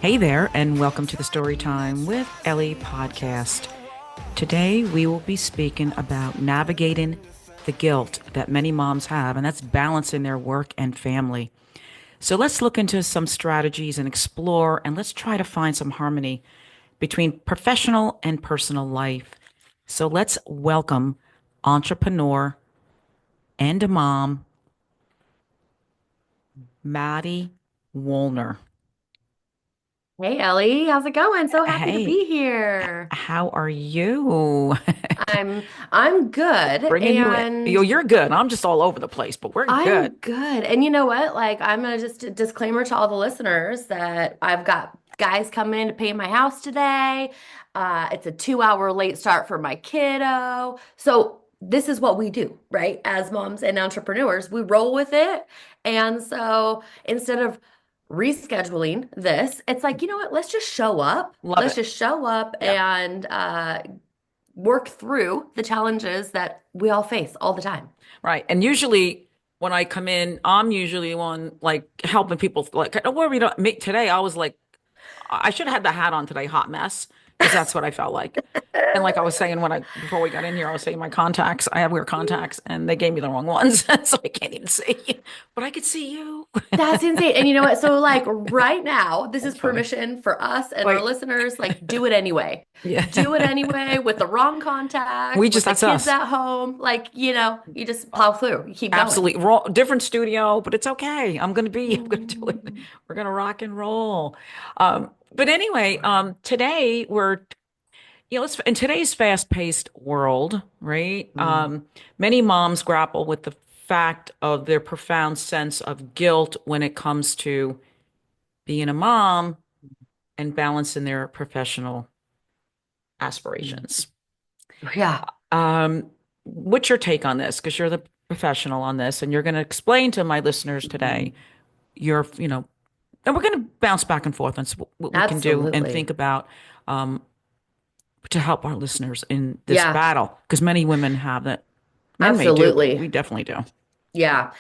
Hey there, and welcome to the Storytime with Ellie podcast. Today, we will be speaking about navigating the guilt that many moms have, and that's balancing their work and family. So, let's look into some strategies and explore, and let's try to find some harmony between professional and personal life. So, let's welcome entrepreneur and a mom, Maudie Wollner. Hey Ellie, how's it going? So happy to Hey, be here. how are you? I'm good Bringing you in. and You're good. I'm just all over the place, but we're good. I'm good. And you know what? Like I'm gonna just a disclaimer to all the listeners that I've got guys coming in to paint my house today. It's a 2 hour late start for my kiddo. So this is what we do, right? As moms and entrepreneurs, we roll with it. And so instead of rescheduling this, it's like, you know what? Let's just show up. Love Let's it. just show up Yeah. and work through the challenges that we all face all the time. Right. And usually when I come in, I'm usually one like helping people like don't worry, don't me today I was like I should have had the hat on today, hot mess, because that's what I felt like. And like I was saying when I before we got in here, I was saying my contacts, I have weird contacts and they gave me the wrong ones. So I can't even see. But I could see you. That's insane. And you know what? So, like, right now, this is That's funny. permission for us and our Wait. listeners. Like, do it anyway. Yeah. Do it anyway with the wrong We contacts, just with the that's kids us. at home. Like, you just plow through, you keep going. Absolutely. Different studio, but it's okay. I'm gonna do it. We're gonna rock and roll. But anyway, today in today's fast-paced world, right? Mm. Many moms grapple with the fact of their profound sense of guilt when it comes to being a mom and balancing their professional aspirations. Yeah. Um, what's your take on this? Because you're the professional on this, and you're going to explain to my listeners today your, and we're going to bounce back and forth on what we can do and think Absolutely. about um, to help our listeners in this Yeah, battle. Because many women have that. Men may do, but absolutely. we definitely do. Yeah.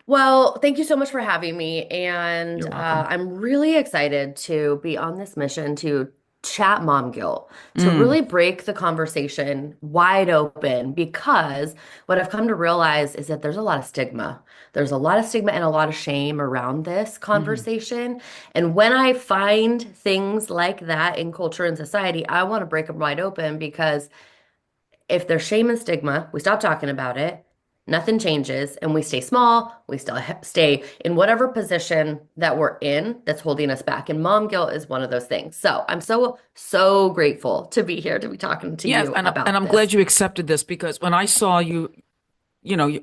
Well, thank you so much for having me. And You're welcome. I'm really excited to be on this mission to chat mom guilt, to Mm, really break the conversation wide open, because what I've come to realize is that there's a lot of stigma. There's a lot of stigma and a lot of shame around this hmm. conversation. And when I find things like that in culture and society, I want to break them wide open because if there's shame and stigma, we stop talking about it, nothing changes, and we stay small, we still stay in whatever position that we're in that's holding us back. And mom guilt is one of those things. So I'm so grateful to be here to be talking to Yes, you and about I'm glad this. you accepted this because when I saw you,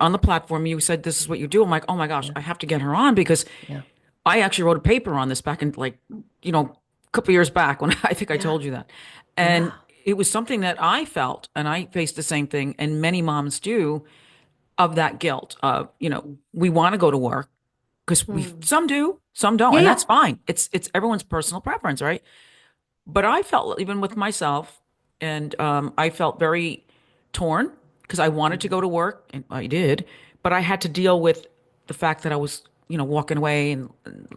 on the platform, you said this is what you do. I'm like, oh my gosh, Yeah. I have to get her on because Yeah. I actually wrote a paper on this back in like, a couple years back when I think I Yeah. told you that. And Yeah. it was something that I felt and I faced the same thing and many moms do of that guilt of, we want to go to work because we Hmm. some do, some don't, Yeah. and that's Yeah. fine. It's everyone's personal preference, right? But I felt even with myself and I felt very torn because I wanted to Mhm. go to work and I did, but I had to deal with the fact that I was, walking away and,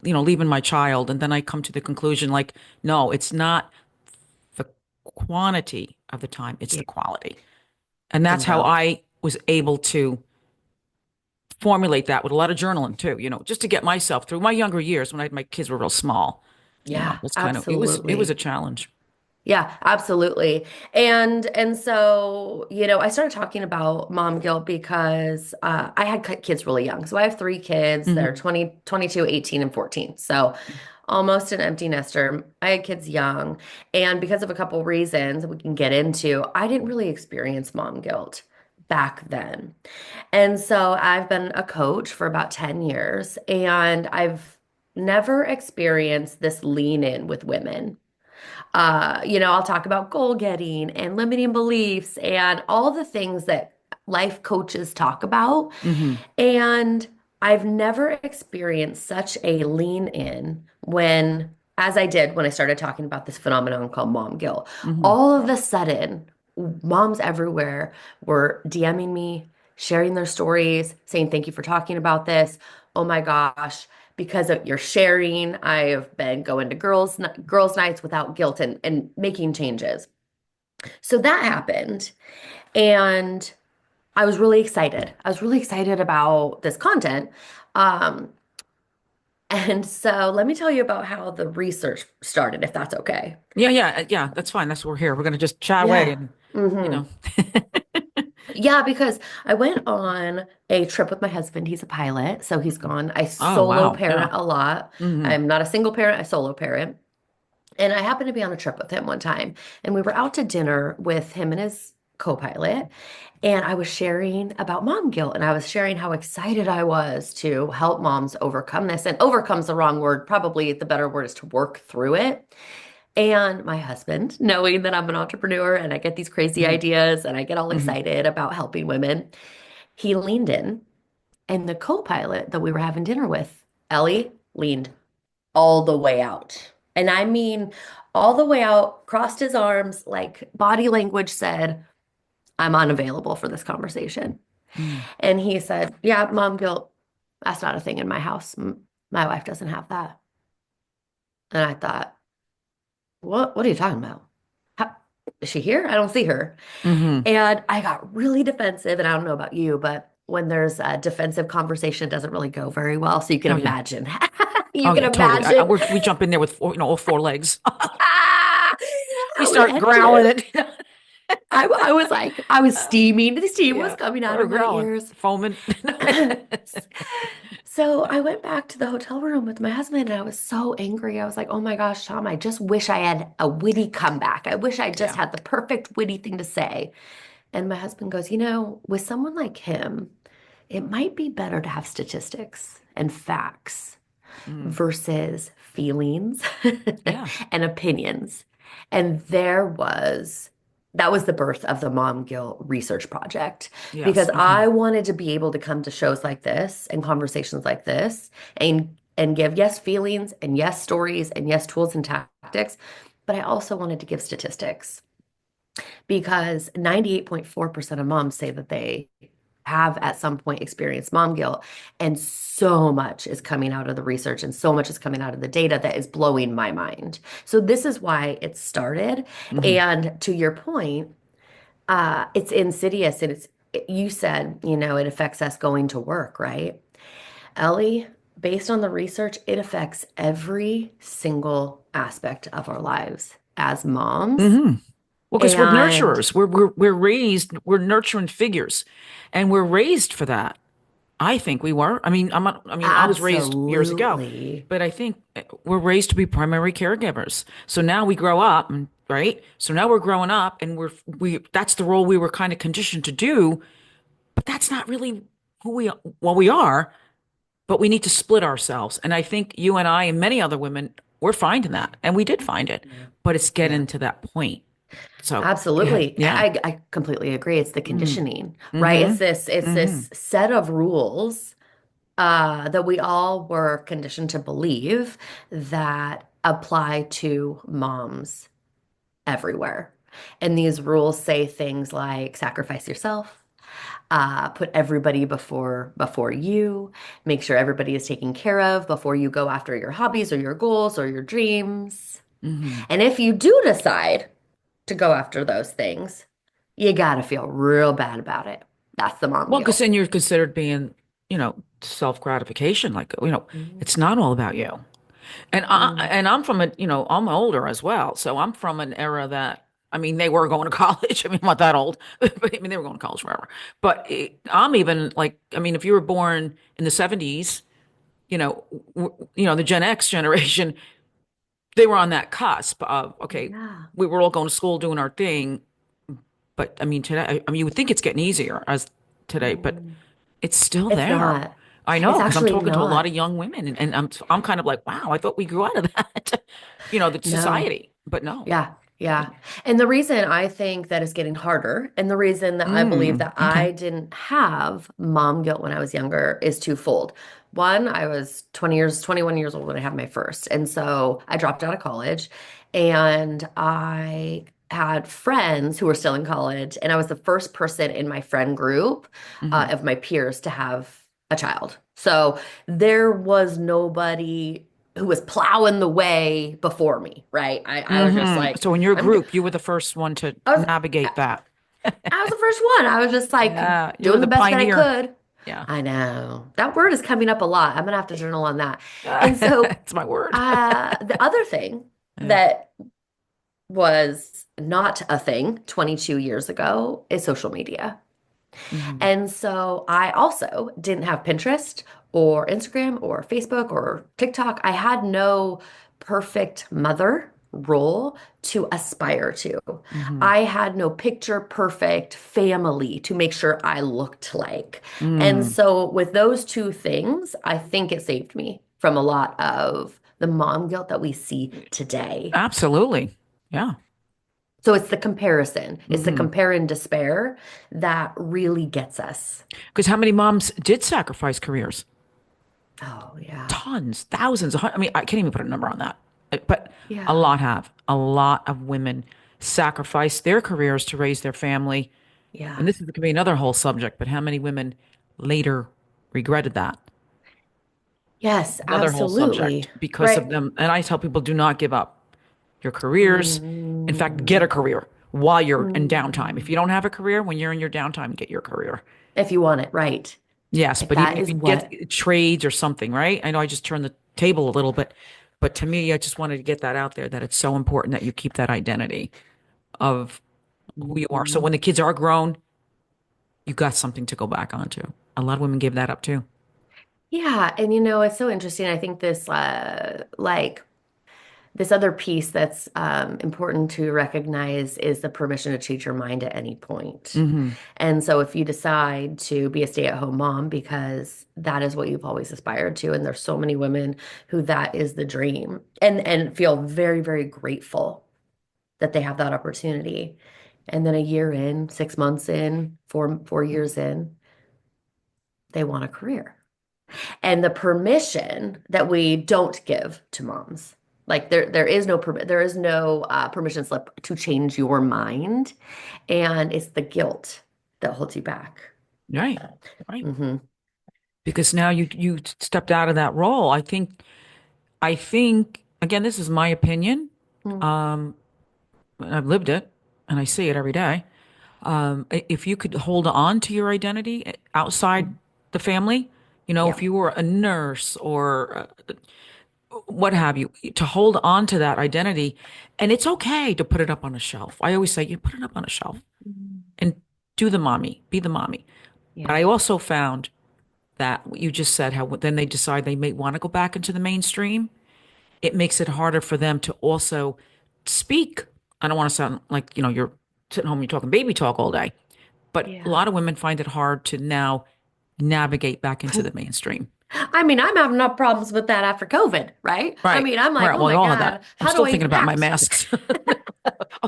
leaving my child. And then I come to the conclusion like, no, it's not the quantity of the time, it's the Yeah. quality. And that's how Bingo. I was able to formulate that with a lot of journaling too, just to get myself through my younger years when my kids were real small. Yeah, That's kind of, it was a absolutely. challenge. Yeah, absolutely. And so, I started talking about mom guilt because I had kids really young. So I have three kids. They're Hmm. 20, 22, 18, and 14. So almost an empty nester. I had kids young. And because of a couple reasons we can get into, I didn't really experience mom guilt back then. And so I've been a coach for about 10 years, and I've never experienced this lean in with women. I'll talk about goal getting and limiting beliefs and all the things that life coaches talk about. Hmm. And I've never experienced such a lean in as I did when I started talking about this phenomenon called mom guilt. Hmm. All of a sudden, moms everywhere were DMing me, sharing their stories, saying, "Thank you for talking about this. Oh my gosh." because of your sharing. I've been going to girls' nights without guilt and making changes. So that happened. And I was really excited. I was really excited about this content. Um, and so let me tell you about how the research started, if that's okay. Yeah, that's fine. That's what we're here. We're gonna just chat away Yeah. and, you hmm know. Yeah, because I went on a trip with my husband. He's a pilot, so he's gone. I Oh, solo wow. Yeah. parent a lot. Hmm. I'm not a single parent, I solo parent. And I happened to be on a trip with him one time, and we were out to dinner with him and his co-pilot. And I was sharing about mom guilt, and I was sharing how excited I was to help moms overcome this. And overcome's the wrong word. Probably the better word is to work through it. And my husband, knowing that I'm an entrepreneur and I get these crazy Hmm. ideas and I get all Hmm. excited about helping women, he leaned in, and the co-pilot that we were having dinner with, Ellie, leaned all the way out. And I mean, all the way out, crossed his arms, like body language said, I'm unavailable for this conversation. Hmm. And he said, yeah, mom guilt, that's not a thing in my house. My wife doesn't have that. And I thought, what are you talking about? How, is she here? I don't see her. Hmm. And I got really defensive. And I don't know about you, but when there's a defensive conversation, it doesn't really go very well. So you can Oh, yeah. imagine. You Oh, can yeah, totally. imagine. We jump in there with all four legs. Ah, We how we start ended growling it. it. I was like, I was steaming. The steam was Yeah, coming out we're of my growling, ears. foaming. So I went back to the hotel room with my husband and I was so angry. I was like, oh my gosh, Tom, I just wish I had a witty comeback. I wish I just Yeah. had the perfect witty thing to say. And my husband goes, with someone like him, it might be better to have statistics and facts Mm. versus feelings Yeah. and opinions. And that was the birth of the Mom Guilt Research Project Yes. because Hmm. I wanted to be able to come to shows like this and conversations like this and give yes feelings and yes stories and yes tools and tactics, but I also wanted to give statistics because 98.4% of moms say that they have at some point experienced mom guilt. And so much is coming out of the research and so much is coming out of the data that is blowing my mind. So this is why it started. Hmm. And to your point, it's insidious and you said, it affects us going to work, right? Ellie, based on the research, it affects every single aspect of our lives as moms. Hmm. Well, because we're And nurturers. We're raised, we're nurturing figures, and we're raised for that. I think we were. I mean, I was raised years ago, absolutely. but I think we're raised to be primary caregivers. So now we grow up, right? So now we're growing up, and that's the role we were kind of conditioned to do. But that's not really who we are. But we need to split ourselves, and I think you and I and many other women, we're finding that, and we did find it. Yeah. But it's Yeah. getting to that point. So go ahead. Absolutely. Yeah. I completely agree. It's the Mm-hmm. conditioning, right? Mm-hmm. It's Mm-hmm. this set of rules that we all were conditioned to believe that apply to moms everywhere. And these rules say things like sacrifice yourself, put everybody before you, make sure everybody is taken care of before you go after your hobbies or your goals or your dreams. Mm-hmm. And if you do decide to go after those things, you gotta feel real bad about it. That's the mom Well, because guilt. then you're considered being, self-gratification. Like, Mm, it's not all about you. mm, I'm from I'm older as well. So I'm from an era that, I mean, they were going to college. I mean, I'm not that old, but I mean, they were going to college forever. But I'm even like, I mean, if you were born in the 70s, the Gen X generation, they were on that cusp of, okay, yeah. we were all going to school doing our thing. But I mean, today, I mean, you would think it's getting easier as today, but Mm. it's still It's there. not. I It's know, because I'm actually talking to a lot not. of young women, and I'm kind of like, wow, I thought we grew out of that, the No. society, but no. Yeah, yeah. And the reason I think that it's getting harder, and the reason that I believe Mm, that okay. I didn't have mom guilt when I was younger is twofold. One, I was 21 years old when I had my first. And so I dropped out of college and I had friends who were still in college. And I was the first person in my friend group Hmm. of my peers to have a child. So there was nobody who was plowing the way before me, right? I was just like, So in your I'm, group, you were the first one to I was, navigate that. I was the first one. I was just like Yeah, you were doing the the best that I pioneer. could. Yeah. I know that word is coming up a lot. I'm gonna have to journal on that. And so, It's my word. the other thing Yeah. that was not a thing 22 years ago is social media. Hmm. And so I also didn't have Pinterest or Instagram or Facebook or TikTok. I had no perfect mother role to aspire to. Hmm. I had no picture perfect family to make sure I looked like. And Mm. so with those two things, I think it saved me from a lot of the mom guilt that we see today. Absolutely. Yeah. So it's the comparison, it's the Hmm. compare and despair that really gets us. Because how many moms did sacrifice careers? Oh, yeah. Tons, thousands, I mean, I can't even put a number on that. But a Yeah. lot have. A lot of women sacrificed their careers to raise their family. And Yeah. this could be another whole subject, but how many women later regretted that? Yes, Another whole absolutely. subject because of Right. them. And I tell people, do not give up your careers. In fact, get Mm, a career while you're in downtime. If mm. you don't have a career, when you're in your downtime, get your career. If you want it, right. Yes, If but even that if is you what. get trades or something, right? I know I just turned the table a little bit, but to me, I just wanted to get that out there that it's so important that you keep that identity of who you are. So Mhm. when the kids are grown, you got something to go back onto. A lot of women give that up too. Yeah, and it's so interesting. I think this this other piece that's important to recognize is the permission to change your mind at any point. Hmm. And so if you decide to be a stay-at-home mom because that is what you've always aspired to, and there's so many women who that is the dream and feel very, very grateful that they have that opportunity. And then a year in, 6 months in, four years in, they want a career. And the permission that we don't give to moms. Like there is no permission slip to change your mind, and it's the guilt that holds you back. Right. Right. Hmm. Because now you stepped out of that role. I think again, this is my opinion. Um, I've lived it and I see it every day. If you could hold on to your identity outside the family, Yeah. if you were a nurse or what have you, to hold on to that identity, and it's okay to put it up on a shelf. I always say you put it up on a shelf Mhm. and do the mommy, be the mommy. But Yeah. I also found that what you just said, how then they decide they may want to go back into the mainstream. It makes it harder for them to also speak. I don't want to sound like, you're sitting home, you're talking baby talk all day. But a Yeah. lot of women find it hard to now navigate back into the mainstream. I mean, I'm having enough problems with that after COVID, right? I Right. mean, I'm like, Right. oh Well, my all of that. God, I'm how do still I thinking even about my act? masks. I'll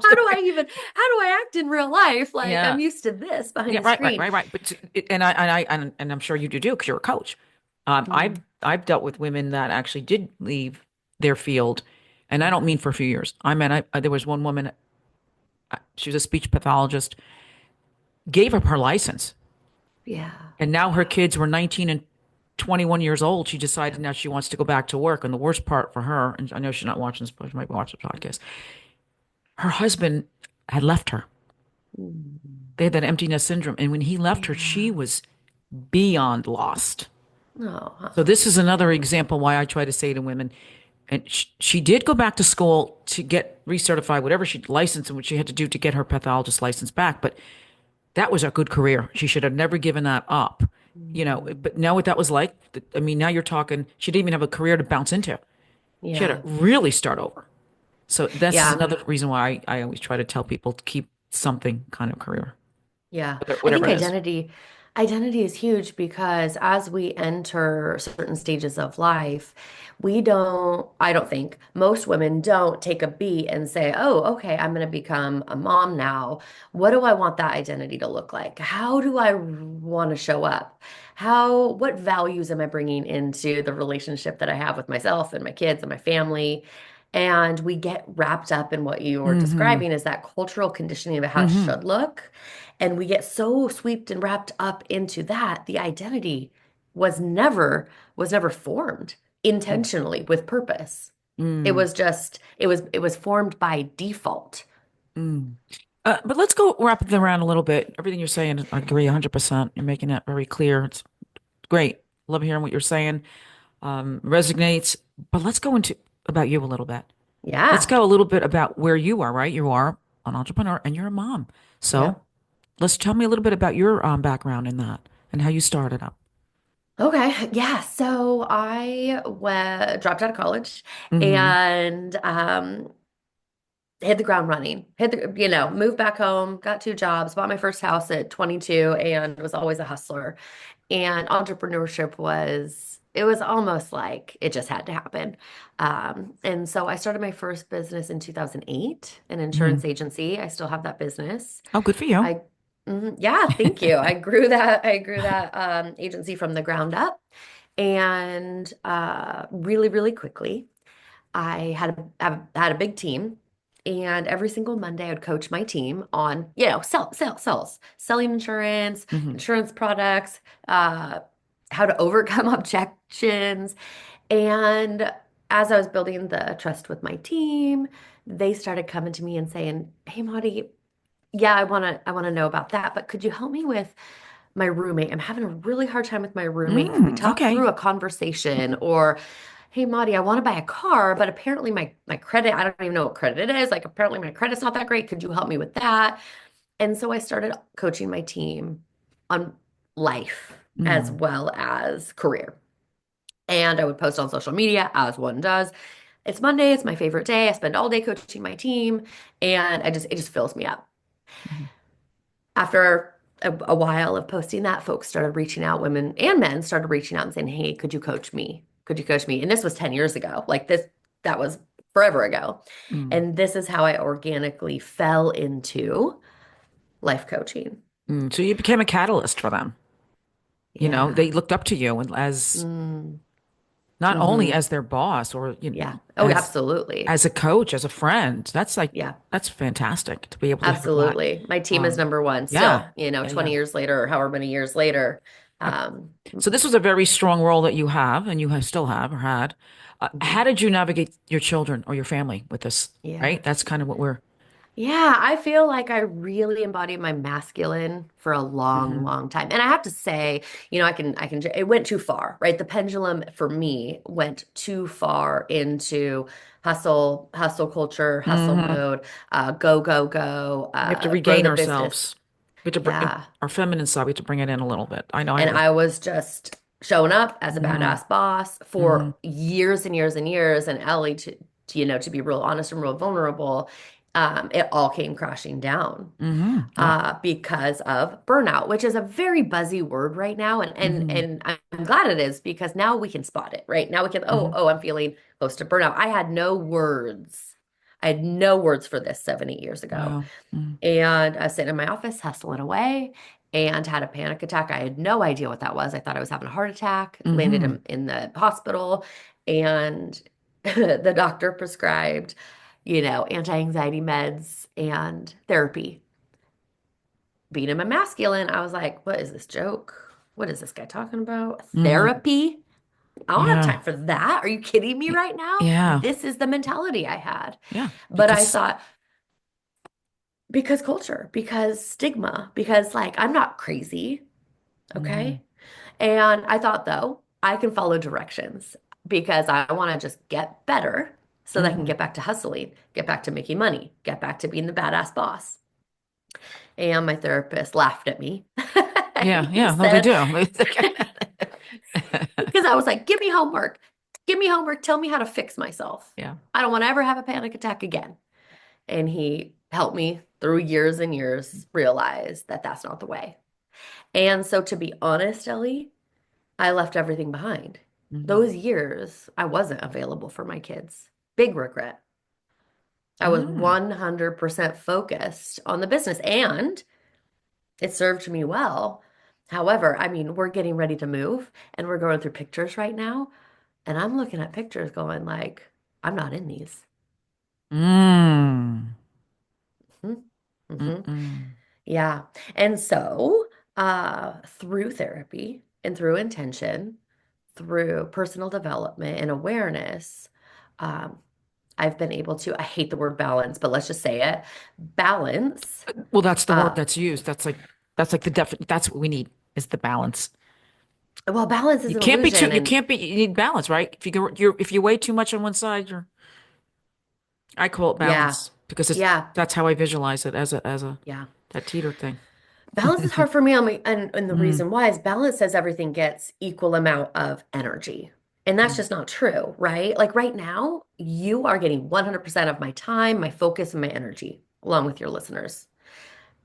How say, do I even, how do I act in real life? Like yeah. I'm used to this behind Yeah. a Right. Right. screen. Right. Right. But and I'm sure you do because you're a coach. Mm. I've dealt with women that actually did leave their field, and I don't Yeah. mean for a few years. There was one woman. She was a speech pathologist. Gave up her license, Yeah. and now her Wow. kids were 19 and 21 years old. She decided Yep. now she wants to go back to work. And the worst part for her, and I know she's not watching this, but she might watch the podcast. Her husband had left her. Mm. They had that empty nest syndrome. And when he left her, she Yeah. was beyond lost. Oh, So this is another example why I try to say to women, and she did go back to school to get recertified, whatever she licensed and what she had to do to get her pathologist license back. But that was a good career. She should have never given that up. mm. But know what that was like? I mean, now you're talking, she didn't even have a career to bounce into. She had to Yeah. really start over. So this is Yeah. another reason why I always try to tell people to keep something kind of career, Yeah. I whatever think it is. identity is huge because as we enter certain stages of life, we don't, I don't think most women don't take a beat and say, "Oh, okay, I'm going to become a mom now. What do I want that identity to look like? How do I want to show up? What values am I bringing into the relationship that I have with myself and my kids and my family?" And we get wrapped up in what you were Mm-hmm. describing as that cultural conditioning of how it Mm-hmm. should look. And we get so swept and wrapped up into that, the identity was never formed intentionally with purpose. It Mm, was just it was formed by default. mm. But let's go wrap it around a little bit. Everything you're saying, I agree 100%. You're making it very clear. It's great. Love hearing what you're saying. Resonates. But let's go into about you a little bit. Let's Yeah. go a little bit about where you are, right? You are an entrepreneur and you're a mom. So Yep. let's tell me a little bit about your background in that and how you started up. Okay. Yeah. So I dropped out of college Mm-hmm. and hit the ground running. Moved back home, got two jobs, bought my first house at 22 and was always a hustler. And entrepreneurship it was almost like it just had to happen. And so I started my first business in 2008, an Mm-hmm. insurance agency. I still have that business. Oh, good for you. I Yeah, thank you. I grew that agency from the ground up and really, really quickly. I had a big team, and every single Monday I would coach my team on, selling insurance, Mm-hmm. insurance products, uh, how to overcome objections. And as I was building the trust with my team, they started coming to me and saying, "Hey, Maudie, yeah, I want to know about that, but could you help me with my roommate? I'm having a really hard time with my roommate. Could we talk Okay. through a conversation?" Or, "Hey, Maudie, I want to buy a car, but apparently my credit, I don't even know what credit it is. Like apparently my credit's not that great. Could you help me with that?" And so I started coaching my team on life as Mm. well as career. And I would post on social media as one does. It's Monday, it's my favorite day. I spend all day coaching my team, and it just fills me up. Mhm. After a while of posting that, folks started reaching out, women and men started reaching out and saying, "Hey, could you coach me? Could you coach me?" And this was 10 years ago. That was forever ago. Mm. And this is how I organically fell into life coaching. Mm. So you became a catalyst for them. You know, Yeah. they looked up to you and as Mm, not only hmm. as their boss or Yeah. Oh, as absolutely. as a coach, as a friend. That's like Yeah. that's fantastic to be able to have that. Absolutely. My team is Um, number one yeah, still, yeah, 20 yeah. years later or however many years later. Yep. Um, So this was a very strong role that you have, and you have, still have or had. How mhm. did you navigate your children or your family with this? Yeah. Right? That's kind of what we're. Yeah, I feel like I really embodied my masculine for a long, Hmm. long time. And I have to say, it went too far, right? The pendulum for me went too far into hustle culture, hustle Hmm. mode, go, go, go, We have to grow regain the business. ourselves. We have to bring Yeah. our feminine side. We have to bring it in a little bit. I know. I And agree. I was just showing up as a Hmm. badass boss Hmm. for years and years and years. And Ellie, to be real honest and real vulnerable, it all came crashing down Hmm. Yeah. because of burnout, which is a very buzzy word right now. And and Hmm. and I'm glad it is because now we can spot it, right? Now we can, Hmm. I'm feeling close to burnout. I had no words. I had no words for this 7, 8 years ago. Wow. Mm. And I was sitting in my office hustling away and had a panic attack. I had no idea what that was. I thought I was having a heart attack, landed Hmm. in the hospital, and the doctor prescribed, anti-anxiety meds and therapy. Being him a masculine, I was like, what is this joke? What is this guy talking about? Hmm. Therapy? I don't have Yeah. time for that. Are you kidding me Y- right now? Yeah. This is the mentality I had. Yeah. But I Because. thought, because culture, because stigma, because like I'm not crazy, Hmm. okay? And I thought though, I can follow directions because I want to just get better so that I can Hmm. get back to hustling, get back to making money, get back to being the badass boss. And my therapist laughed at me. Yeah. He Yeah. No, they said, do. because I was like, give me homework. Give me homework. Tell me how to fix myself. Yeah. I don't want to ever have a panic attack again. And he helped me through years and years realize that that's not the way. And so, to be honest, Ellie, I left everything behind. Hmm. Those years, I wasn't available for my kids. Big regret. I was Ah. 100% focused on the business and it served me well. However, I mean, we're getting ready to move and we're going through pictures right now. And I'm looking at pictures going like, I'm not in these. Mm. Hmm. Hmm. Mm-mm. Yeah. And so, through therapy and through intention, through personal development and awareness, um, I've been able to, I hate the word balance, but let's just say it, balance. Well, that's the word Uh, that's used. That's like the that's what we need is the balance. well, balance is an illusion. You And can't be, you need balance, right? If you weigh too much on one side, I call it yeah, balance because yeah, that's how I visualize it yeah. that teeter thing. Balance is hard for me on and the Mm, reason why is balance says everything gets equal amount of energy. And that's mm. just not true, right? Like right now, you are getting 100% of my time, my focus, and my energy, along with your listeners.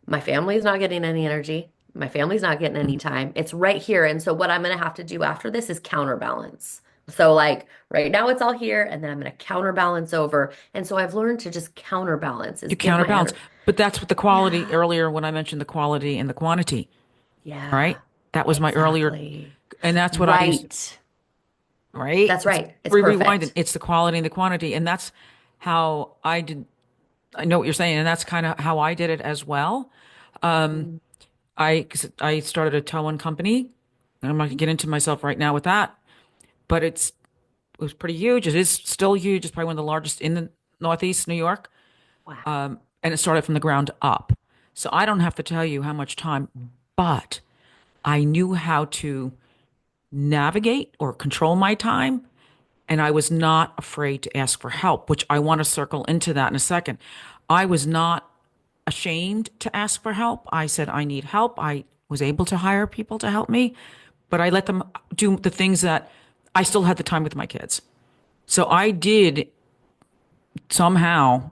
My family's not getting any energy. My family's not getting any time. It's right here. And so what I'm going to have to do after this is counterbalance. So like right now it's all here and then I'm going to counterbalance over. And so I've learned to just counterbalance is You give my counterbalance, energy. but that's what the quality Yeah. earlier when I mentioned the quality and the quantity, Yeah. right? That was my earlier, Exactly. and that's what I used, Right. right? That's It's right. It's rewinding. perfect. It's the quality and the quantity, and that's how I did. I know what you're saying, and that's kind of how I did it as well. Mm. 'Cause I started a towing company, and I'm not gonna get into myself right now with that, but it was pretty huge. It is still huge. It's probably one of the largest in the Northeast, New York, Wow. and it started from the ground up. So I don't have to tell you how much time, but I knew how to navigate or control my time. And I was not afraid to ask for help, which I want to circle into that in a second. I was not ashamed to ask for help. I said, I need help. I was able to hire people to help me, but I let them do the things that I still had the time with my kids. So I did somehow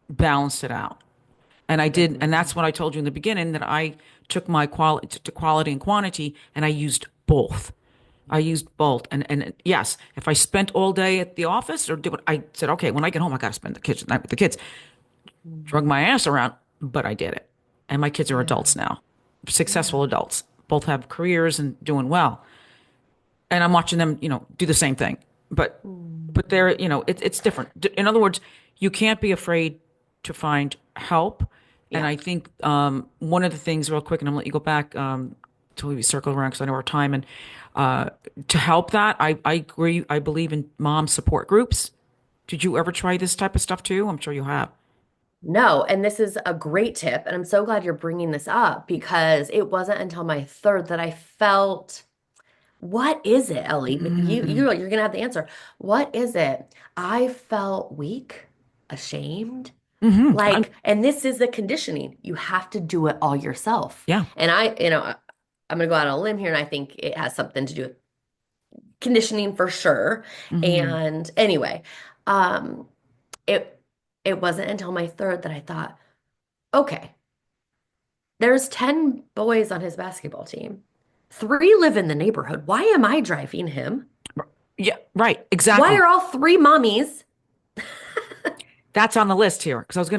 balance it out. And I did, and that's Mhm. what I told you in the beginning that I took my quality to quality and quantity and I used both. I used both. And yes, if I spent all day at the office or did what I said, okay, when I get home, I got to spend the kitchen night with the kids. Drug Mhm. my ass around, but I did it. And my kids are Yeah. adults now, successful Yeah. adults, both have careers and doing well. And I'm watching them, do the same thing. But but Mhm. they're, it's different. In other words, you can't be afraid to find help. And Yeah. I think one of the things, real quick, and I'm gonna let you go back till we circle around because I know our time. And uh, to help that, I agree. I believe in mom support groups. Did you ever try this type of stuff too? I'm sure you have. No, and this is a great tip, and I'm so glad you're bringing this up because it wasn't until my third that I felt, what is it, Ellie? Mm-hmm. You're gonna have the answer. What is it? I felt weak, ashamed, Mm-hmm. like, and this is the conditioning. You have to do it all yourself. Yeah. And I'm gonna go out on a limb here, and I think it has something to do with conditioning for sure. Mm-hmm. And anyway, um, it it wasn't until my third that I thought, okay, there's 10 boys on his basketball team. Three live in the neighborhood. Why am I driving him? Yeah. Right. Why Exactly. are all three mommies? That's on the list here because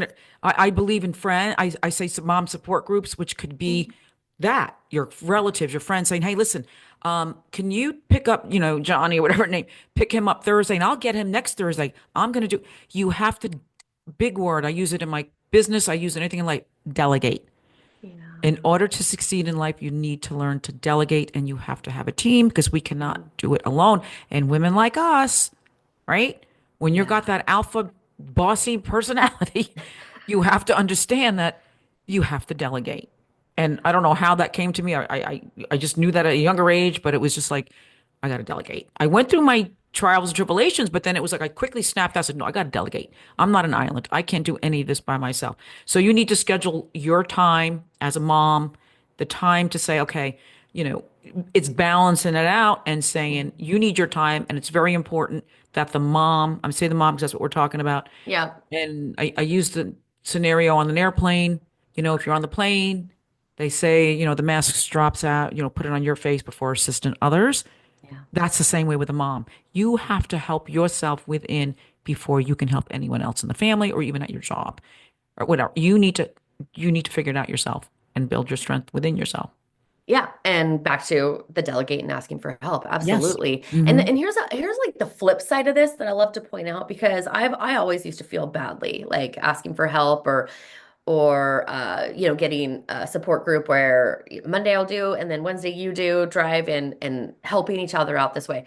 I believe in I say some mom support groups, which could be that your relatives, your friends saying, hey, listen, can you pick up, Johnny or whatever name, pick him up Thursday and I'll get him next Thursday. I'm going to do, you have to, big word. I use it in my business. I use it anything in life, delegate. In Yeah. order to succeed in life, you need to learn to delegate and you have to have a team because we cannot Mm. do it alone. And women like us, right? When you've got Yeah. that alpha bossy personality, you have to understand that you have to delegate. And I don't know how that came to me. I just knew that at a younger age, but it was just like, I got to delegate. I went through my trials and tribulations, but then it was like I quickly snapped. I said, no, I got to delegate. I'm not an island. I can't do any of this by myself. So you need to schedule your time as a mom, the time to say, okay, you know, it's balancing it out and saying Mm. you need your time. And it's very important that the mom, I'm saying the mom because that's what we're talking about. Yeah. And I use the scenario on an airplane. If you're on the plane, they say, the mask drops out, put it on your face before assisting others. Yeah. That's the same way with a mom. You have to help yourself within before you can help anyone else in the family or even at your job or whatever. You need to figure it out yourself and build your strength within yourself. Yeah, and back to the delegate and asking for help. Yes. Absolutely. And Hmm. and here's like the flip side of this that I love to point out because I always used to feel badly like asking for help or getting a support group where Monday I'll do and then Wednesday you do drive and helping each other out this way.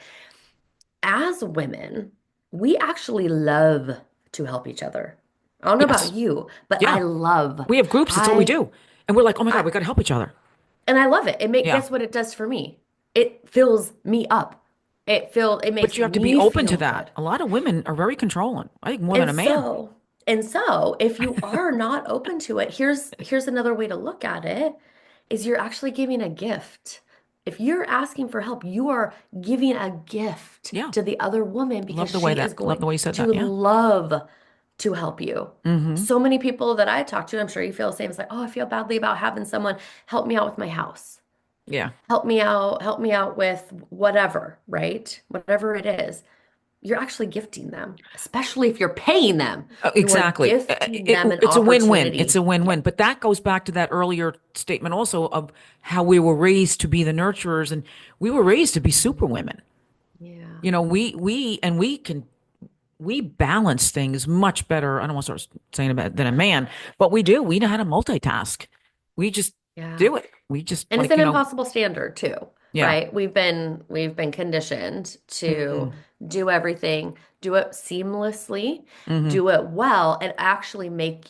As women, we actually love to help each other. I don't know about Yes. you, but Yeah. I love We have groups. That's all we I do. And we're like, oh my God, I we got to help each other. and I love it. Yeah. Guess what it does for me? It fills me up. It But makes you have to be me open to feel that. good. A lot of women are very controlling. I think more than And a man. so, and so if you are not open to it, here's another way to look at it is you're actually giving a gift. If you're asking for help, you are giving a gift Yeah. to the other woman because she is Love the going way you said to that. Yeah. love to help you. Mm-hmm. So many people that I talk to, I'm sure you feel the same. It's like, oh, I feel badly about having someone help me out with my house. Yeah. Help me out with whatever, right? Whatever it is. You're actually gifting them, especially if you're paying them. You are Exactly. gifting them an It's a win-win. It's a opportunity. win-win. Yeah. But that goes back to that earlier statement also of how we were raised to be the nurturers, and we were raised to be super women. Yeah. You know, we balance things much better. I don't want to start saying about than a man, but we do. We know how to multitask. We just Yeah. do it. We just And it's like, an impossible standard too, yeah. right? We've been conditioned to Hmm. do everything, do it seamlessly, Hmm. do it well, and actually make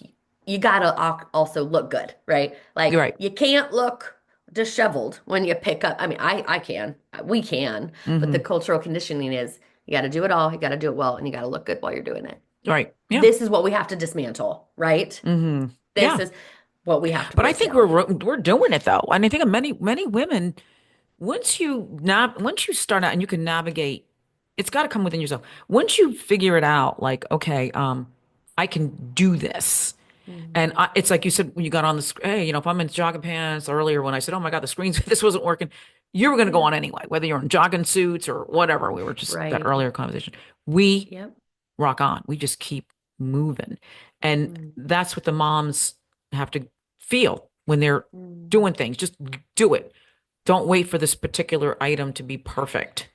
you gotta also look good, right? You're Like right. you can't look disheveled when you pick up. I mean, I can, we can, but the Hmm. cultural conditioning is you gotta do it all, you gotta do it well, and you gotta look good while you're doing it. Right. Yeah. This is what we have to dismantle, right? Hmm. This Yeah. is what we have to But I break think down. we're doing it though. And I think many women, once you start out and you can navigate, it's got to come within yourself. Once you figure it out, like, okay, I can do this. And Mhm. it's like you said when you got on the screen, hey, if I'm in jogging pants earlier when I said, oh my God, the screens, this wasn't working, you were going to go Yeah. on anyway, whether you're in jogging suits or whatever. We were just that Right. earlier conversation. We Yep. rock on. We just keep moving. And Mm, that's what the moms have to feel when they're mm. doing things. Just do it. Don't wait for this particular item to be perfect.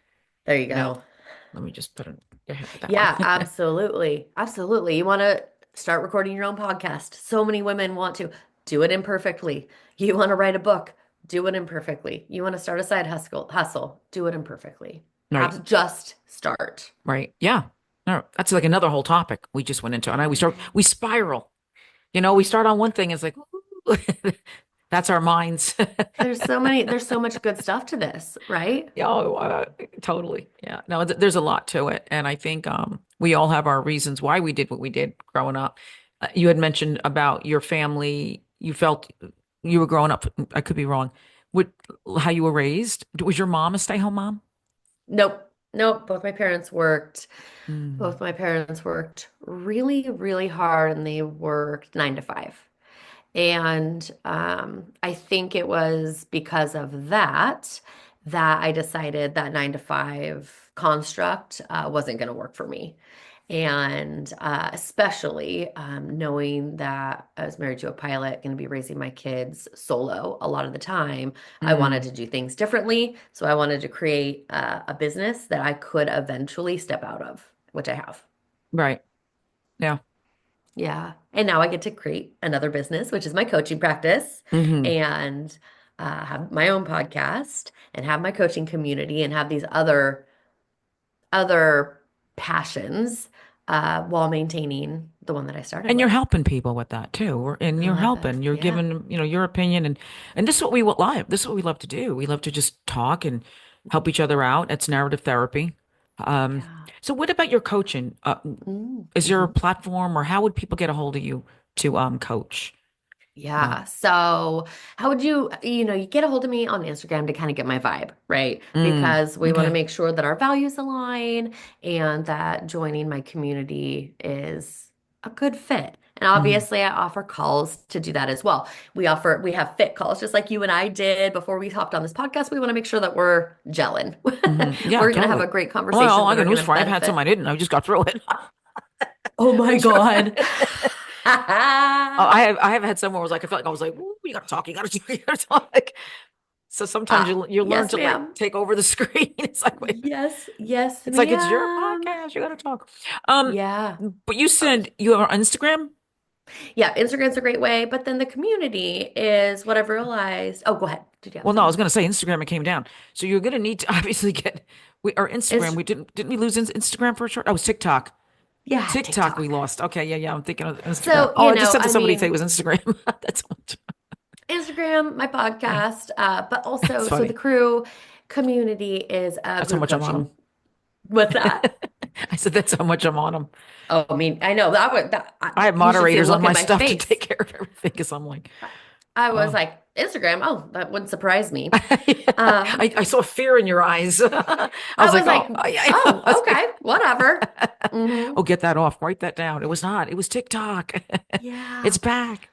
There you You know, go. let me just put it ahead with that one. Yeah, absolutely. Absolutely. You want to start recording your own podcast. So many women want to do it imperfectly. You want to write a book, do it imperfectly. You want to start a side hustle, do it imperfectly. Right. Just start. Right. Yeah. No, that's like another whole topic we just went into. And Yeah. we spiral. We start on one thing. It's like, that's our minds. There's so much good stuff to this, right? Yeah, oh, totally. Yeah. No, there's a lot to it. And I think we all have our reasons why we did what we did growing up. You had mentioned about your family. You felt you were growing up. I could be wrong. With how you were raised. Was your mom a stay-home mom? Nope. Nope. Both my parents worked. Mm. Both my parents worked really, really hard and they worked 9 to 5. And I think it was because of that that I decided that 9 to 5 construct wasn't going to work for me. And especially knowing that I was married to a pilot, going to be raising my kids solo a lot of the time, I wanted Mm. to do things differently. So I wanted to create a business that I could eventually step out of, which I have. Right. Yeah. Yeah. And now I get to create another business, which is my coaching practice, Hmm. and have my own podcast and have my coaching community and have these other passions while maintaining the one that I started And you're with. helping people with that too. And I you're love it. helping. You're Yeah. giving, your opinion and this is what we love. This is what we love to do. We love to just talk and help each other out. It's narrative therapy. Um, Yeah. so what about your coaching? Is there a Mm-hmm. platform or how would people get a hold of you to coach? Yeah. So, how would you get a hold of me on Instagram to kind of get my vibe, right? Because we want to Okay. make sure that our values align and that joining my community is a good fit. And Hmm. obviously, I offer calls to do that as well. We have fit calls, just like you and I did before we hopped on this podcast. We want to make sure that we're gelling. Hmm. Yeah, We're going to have totally. a great Well, conversations I that are got going news to for you. I've had some benefit. I didn't. I just got through it. Oh my I'm sure. God. Oh, I have had someone was like, I felt like I was like, "Ooh, you gotta talk, you gotta talk, you gotta talk." So sometimes you learn Yes, to like ma'am. take over the screen. It's like, wait, Yes, yes, it's like it's your ma'am. podcast. You gotta talk. Um, Yeah. but you said you have an Instagram. Yeah, Instagram's a great way, but then the community is what I've realized. Oh, go ahead. Did you have Well, no, I was something? going to say Instagram, it came down. So you're going to need to obviously get our Instagram. Inst We didn't we lose Instagram for a short? Oh, it was TikTok. yeah, TikTok we TikTok. lost. Okay, yeah, yeah. I'm thinking of Instagram. So, Oh, I just said to I somebody today it mean, was Instagram. That's Instagram, my yeah, podcast, but that's also, so the funny. crew community is a That's how group much I'm on coaching. What's them. that? I said that's how much I'm on them. Oh, I mean, I know that would I have you should see moderators the on look in my my stuff to take face. care of everything because I'm like, I was oh. like, Instagram, oh, that wouldn't surprise me. Yeah. Um, I saw fear in your eyes. I I was like, was like, oh, I was oh, okay, like, whatever. Hmm. oh, get that off. Write that down. It was not. It was TikTok. It's Yeah. back.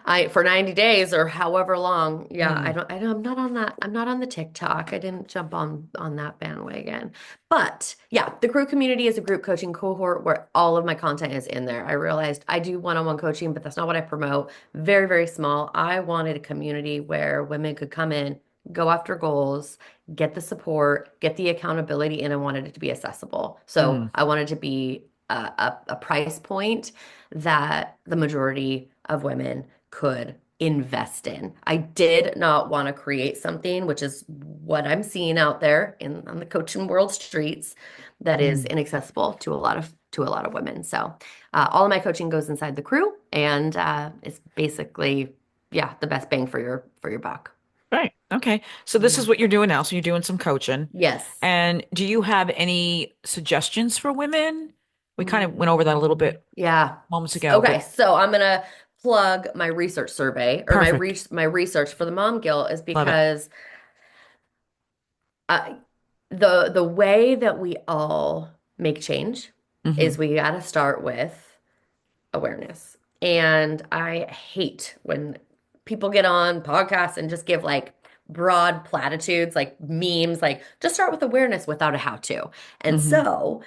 I for 90 days or however long. Yeah, Hmm. I don't I'm not on that. I'm not on the TikTok. I didn't jump on that bandwagon. But yeah, the crew community is a group coaching cohort where all of my content is in there. I realized I do one-on-one coaching, but that's not what I promote. Very, very small. I wanted a community where women could come in, go after goals, get the support, get the accountability, and I wanted it to be accessible. So Mm. I wanted to be a price point that the majority of women could invest in. I did not want to create something, which is what I'm seeing out there in on the coaching world streets, that is Mm. inaccessible to a lot of women. So all of my coaching goes inside the crew, and it's basically yeah the best bang for your buck. Right. Okay. So this is Yeah. what you're doing now. So you're doing some coaching. Yes. And do you have any suggestions for women? We kind of went over that a little bit Yeah. moments ago, Okay, but so I'm gonna plug my research survey or perfect. my research for the mom guilt is Love it. because I the way that we all make change is Hmm. we got to start with awareness. And I hate when people get on podcasts and just give like broad platitudes, like memes, like just start with awareness without a how to. And Hmm. so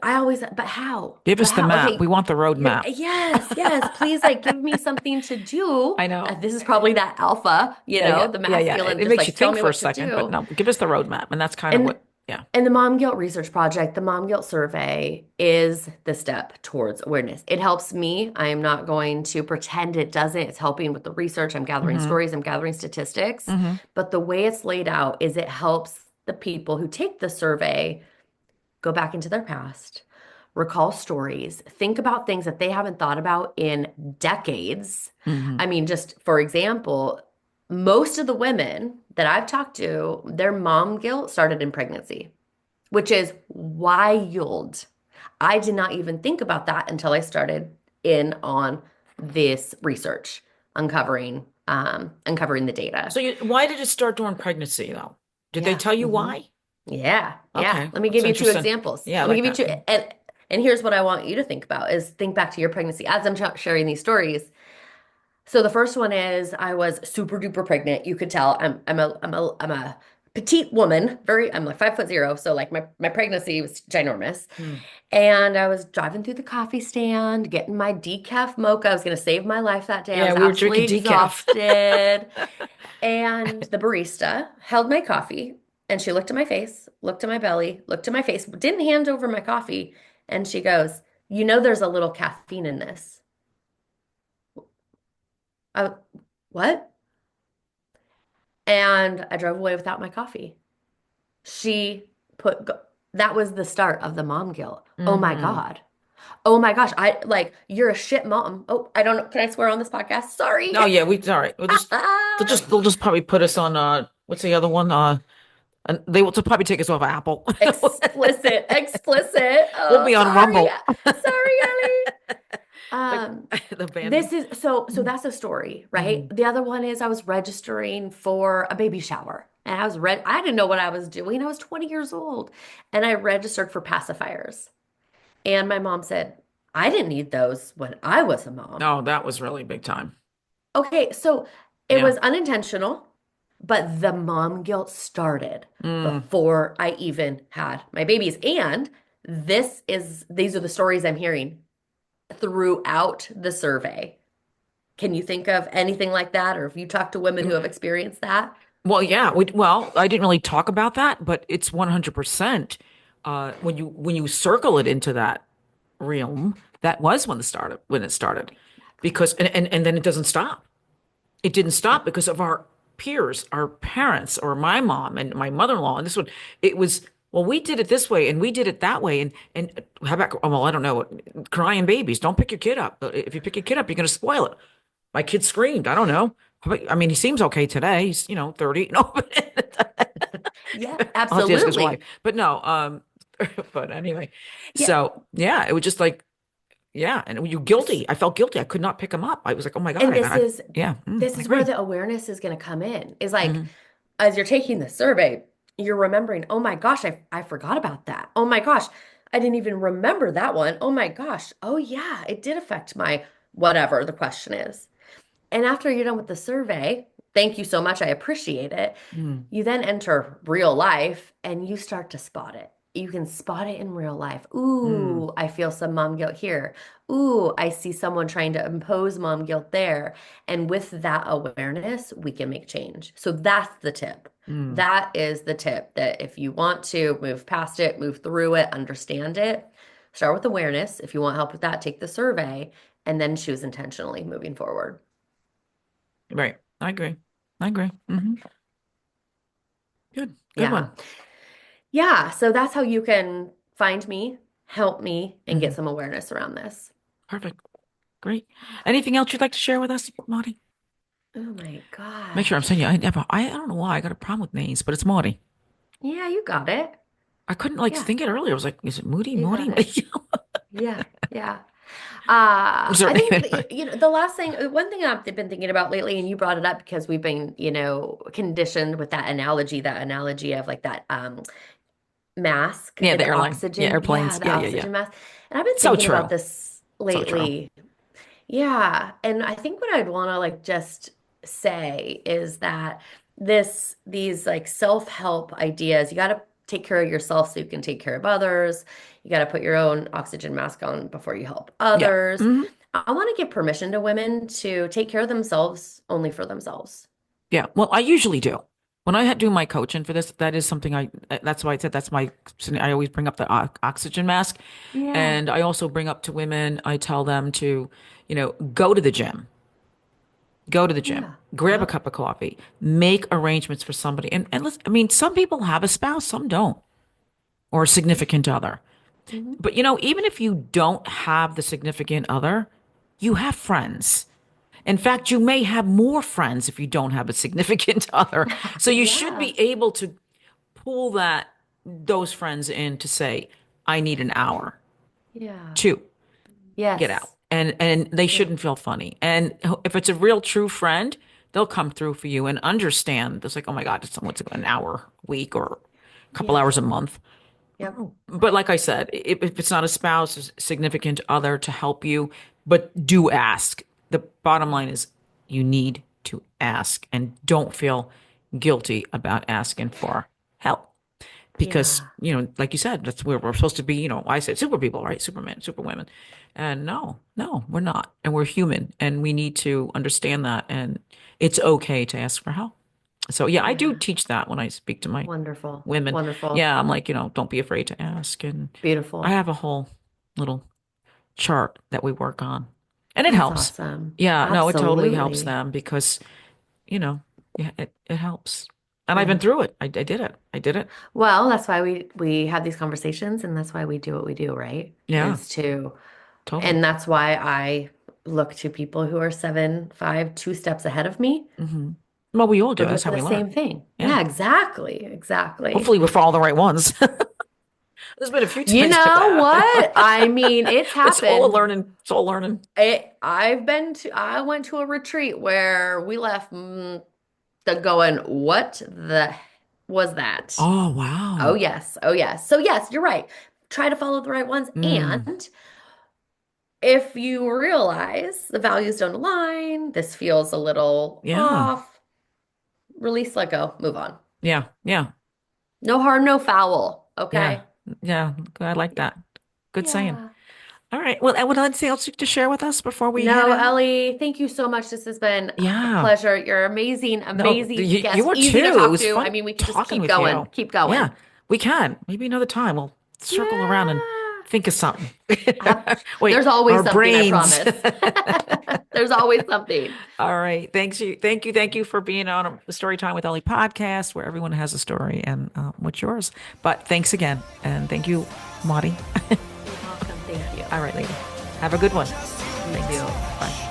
I always, but how? Give But us the how? map. We Okay, want the road you're map. yes, yes. Please, like, give me something to do. I know. This is probably that alpha, Yeah, yeah, the yeah, yeah. masculine, It just makes you like tell think me for a what to second, but do. no, give us the roadmap. And that's kind of And what, yeah. and the Mom Guilt Research Project, the Mom Guilt Survey is the step towards awareness. It helps me. I am not going to pretend it doesn't. It's helping with the research. I'm gathering Hmm. stories, I'm gathering statistics. Hmm. But the way it's laid out is it helps the people who take the survey go back into their past, recall stories, think about things that they haven't thought about in decades. Hmm. I mean, just for example, most of the women that I've talked to, their mom guilt started in pregnancy, which is wild. I did not even think about that until I started in on this research, uncovering the data. So why did it start during pregnancy though? Did they Yeah. tell you Hmm. why? Yeah, yeah. Okay, Let me that's give you two interesting. examples. Yeah, I Let me like give you that. two, and here's what I want you to think about is think back to your pregnancy as I'm sharing these stories. So the first one is I was super duper pregnant. You could tell I'm a petite woman, very I'm like 5'0", so like my pregnancy was ginormous. Hmm. And I was driving through the coffee stand, getting my decaf mocha. I was going to save my life that day. I Yeah, was we were absolutely drinking decaf. exhausted. And the barista held my coffee and she looked at my face, looked at my belly, looked at my face, didn't hand over my coffee. And she goes, you know, there's a little caffeine in this. I, what? And I drove away without my coffee. She put, that was the start of the mom guilt. Oh my Hmm. God. Oh my gosh. I like, you're a shit mom. Oh, I don't know. Can I swear on this podcast? Sorry. Oh yeah, we all right. We'll just they'll just probably put us on what's the other one? And they will probably take us off Apple. Explicit, explicit. We'll Oh, be on sorry. Rumble. Sorry, Ellie. Like Um, the band. this is so that's a story, right? Hmm. The other one is I was registering for a baby shower. And I didn't know what I was doing. I was 20 years old. And I registered for pacifiers. And my mom said, I didn't need those when I was a mom. Oh, that was really big time. Okay, so it Yeah. was unintentional, but the mom guilt started Mm. before I even had my babies. And these are the stories I'm hearing throughout the survey. Can you think of anything like that? Or have you talked to women who have experienced that? Well, yeah. Well, I didn't really talk about that, but it's 100%. When you circle it into that realm, That was when it started. Because and then it doesn't stop. It didn't stop because of our peers, our parents, or my mom and my mother-in-law. And this one, it was, well, we did it this way and we did it that way. And how about, oh, well, I don't know, crying babies. Don't pick your kid up. If you pick your kid up, you're going to spoil it. My kid screamed. I don't know. I mean, he seems okay today. He's, 30. No, Yeah, I'll have to ask his wife. absolutely. But no, but anyway. Yeah. So yeah, it was just like, yeah. And you guilty. I felt guilty. I could not pick him up. I was like, oh my God, And this is yeah, this I is where agree. the awareness is going to come in. Is like Hmm. as you're taking the survey, you're remembering, oh my gosh, I forgot about that. Oh my gosh, I didn't even remember that one. Oh my gosh. Oh yeah, it did affect my whatever the question is. And after you're done with the survey, thank you so much. I appreciate it. Mm, You then enter real life and you start to spot it. You can spot it in real life. mm, Ooh, I feel some mom guilt here. Ooh, I see someone trying to impose mom guilt there. And with that awareness, we can make change. So that's the tip. mm. That is the tip that if you want to move past it, move through it, understand it, start with awareness. If you want help with that, take the survey and then choose intentionally moving forward. Right. I agree. I agree. Good. Good Yeah. one. Yeah, so that's how you can find me, help me, and get Hmm. some awareness around this. Perfect. Great. Anything else you'd like to share with us, Maudie? Oh my Make sure I'm saying you. gosh. I don't know why I got a problem with names, but it's Maudie. Yeah, you got it. I couldn't like Yeah, think it earlier. I was like, is it Moody? you Maudie? got it. Yeah, yeah. Is there I think anyway? the last thing, one thing I've been thinking about lately, and you brought it up because we've been, conditioned with that analogy of like that mask, Yeah, the the airline. Yeah, oxygen, yeah, airplanes. the Yeah, yeah, yeah. oxygen mask. And I've been So thinking about true. this So true. lately. Yeah, and I think what I'd want to like just say is that these like self-help ideas, you got to take care of yourself so you can take care of others. You got to put your own oxygen mask on before you help Yeah. others. Hmm. I want to give permission to women to take care of themselves only for themselves. Yeah. Well, I usually do. When do my coaching for this, that is something that's why I said that's my, I always bring up the oxygen mask. Yeah. And I also bring up to women, I tell them to, go to the gym, go to the gym, Yeah. grab a Yep. cup of coffee, make arrangements for somebody. And let's, I mean, some people have a spouse, some don't, or a significant other. Hmm. But, even if you don't have the significant other, you have friends. In fact, you may have more friends if you don't have a significant other. So you should Yeah. be able to pull those friends in to say, I need an hour, Yeah. two, get out. Yes. And they Yeah. shouldn't feel funny. And if it's a real true friend, they'll come through for you and understand. It's like, oh my God, it's someone's an hour a week or a couple Yeah. hours a month. Yep. But like I said, if it's not a spouse, a significant other to help you, but do ask. The bottom line is you need to ask and don't feel guilty about asking for help. Because, Yeah. like you said, that's where we're supposed to be, I said super people, right? Superman, superwomen. And no, no, we're not. And we're human and we need to understand that. And it's okay to ask for help. So yeah, I do Yeah. teach that when I speak to my Wonderful. women. Wonderful. Yeah, I'm like, don't be afraid to ask. And I Beautiful. have a whole little chart that we work on. And it That's helps. awesome. Yeah, no, it totally helps Absolutely. them because, you know, yeah, it helps. And I've been Yeah. through it. I did it. I did it. Well, that's why we have these conversations and that's why we do what we do, right? Yeah, Is to totally. and that's why I look to people who are 7, 5, 2 steps ahead of me Hmm. Well, we all who do. are That's doing how the we learn. same thing. Yeah. Yeah, exactly. Exactly. Hopefully we follow the right ones. There's been a few You times like know that. what? I mean, it's It's all a happened. learning. It's all learning. I went to a retreat where we left the going, what the was that? Oh, Oh, wow. yes. Oh, yes. So, yes, you're right. Try to follow the right ones. Mm, And if you realize the values don't align, this feels a little yeah. off, release, let go, move on. Yeah. Yeah. No harm, no foul. Yeah. Okay. Yeah. I like Yeah. that. Good saying. Yeah. All right. Well, would anything else to share with us before we head No, out? Ellie, thank you so much. This has been a Yeah. pleasure. You're amazing, No, amazing you guest, are easy to too. It talk was to. I fun mean, we could just talking keep with going, you. keep going. Yeah, we can. Maybe another time. We'll circle around and Yeah. Think of something. Wait, There's always our something, I brains. promise. There's always something. All right. Thank you for being on the Storytime with Ellie podcast, where everyone has a story and what's yours. But thanks again. And thank you, Maudie. You're welcome. Thank you. All right, lady. Have a good one. You Thanks. too. Bye.